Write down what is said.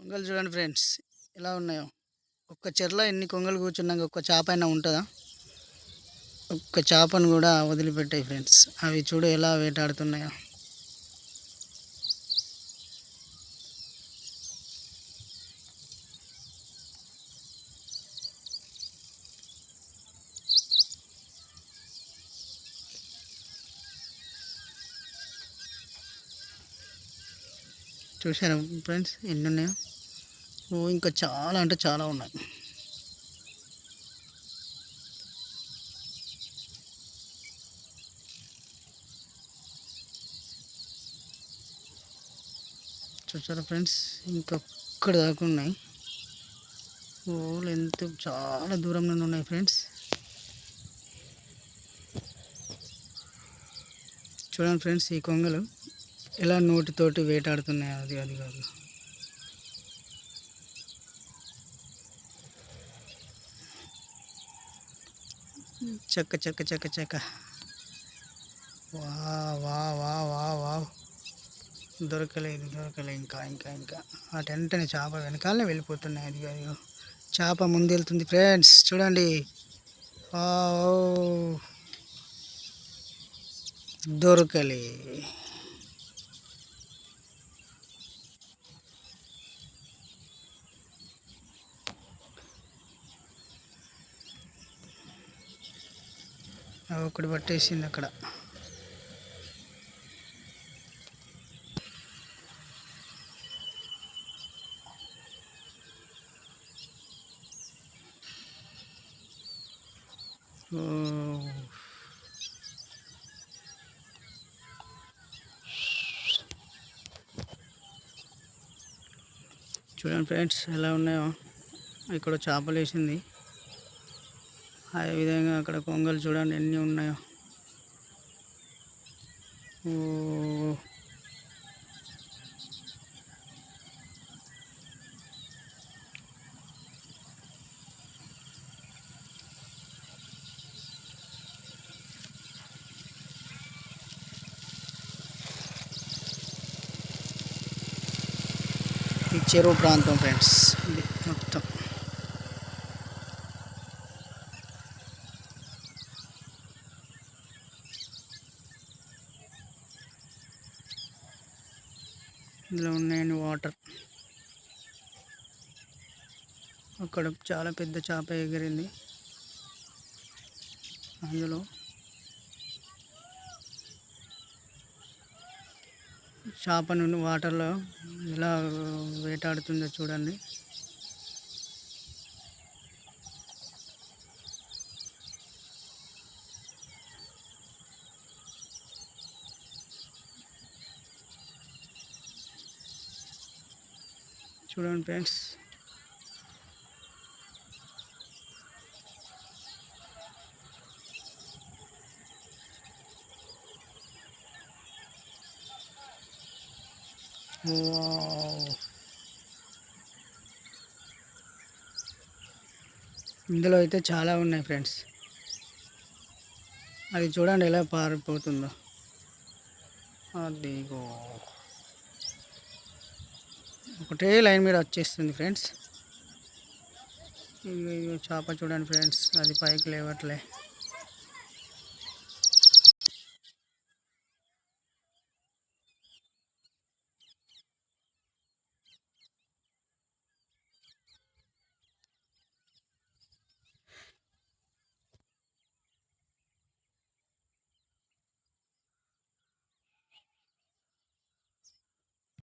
కొంగలు చూడండి ఫ్రెండ్స్ ఎలా ఉన్నాయో. ఒక్క చెరలో ఎన్ని కొంగలు కూర్చున్నాక ఒక్క చేప అయినా ఉంటుందా? ఒక్క చేపను కూడా వదిలిపెట్టాయి ఫ్రెండ్స్. అవి చూడు ఎలా వేటాడుతున్నాయో. చూసారా ఫ్రెండ్స్ ఎన్ని ఉన్నాయో? ఇంకా చాలా అంటే చాలా ఉన్నాయి. చూసారా ఫ్రెండ్స్ ఇంకొక్కడ దాకా ఉన్నాయి. ఎంత చాలా దూరం నుండి ఉన్నాయి ఫ్రెండ్స్. చూడండి ఫ్రెండ్స్ ఈ కొంగలు ఎలా నోటితోటి వేటాడుతున్నాయి. అది కాదు చెక్క చెక్క చెక్క చెక్క. వా వా వా వా వా దొరకలేదు ఇంకా ఇంకా ఇంకా ఆ వెంటనే చేప వెనకాలనే వెళ్ళిపోతున్నాయి. అది చేప ముందు వెళ్తుంది ఫ్రెండ్స్ చూడండి. దొరకలే. ఒకటి పట్టేసింది అక్కడ. చూడండి ఫ్రెండ్స్ ఎలా ఉన్నాయో. ఇక్కడ చేపలు వేసింది. అదేవిధంగా అక్కడ కొంగలు చూడండి ఎన్ని ఉన్నాయో. ఈ చెరువు ప్రాంతం ఫ్రెండ్స్ ఇది మొత్తం. ఇందులో ఉన్నాయండి వాటర్. అక్కడ చాలా పెద్ద చేప ఎగిరింది. అందులో చేప నుండి వాటర్లో ఎలా వేటాడుతుందో చూడండి. చూడండి ఫ్రెండ్స్ ఇందులో అయితే చాలా ఉన్నాయి ఫ్రెండ్స్. అది చూడండి ఎలా పారిపోతుందో. అదిగో ఒకటే లైన్ మీద వచ్చేస్తుంది ఫ్రెండ్స్. చేప చూడండి ఫ్రెండ్స్ అది పైకి లేవట్లే.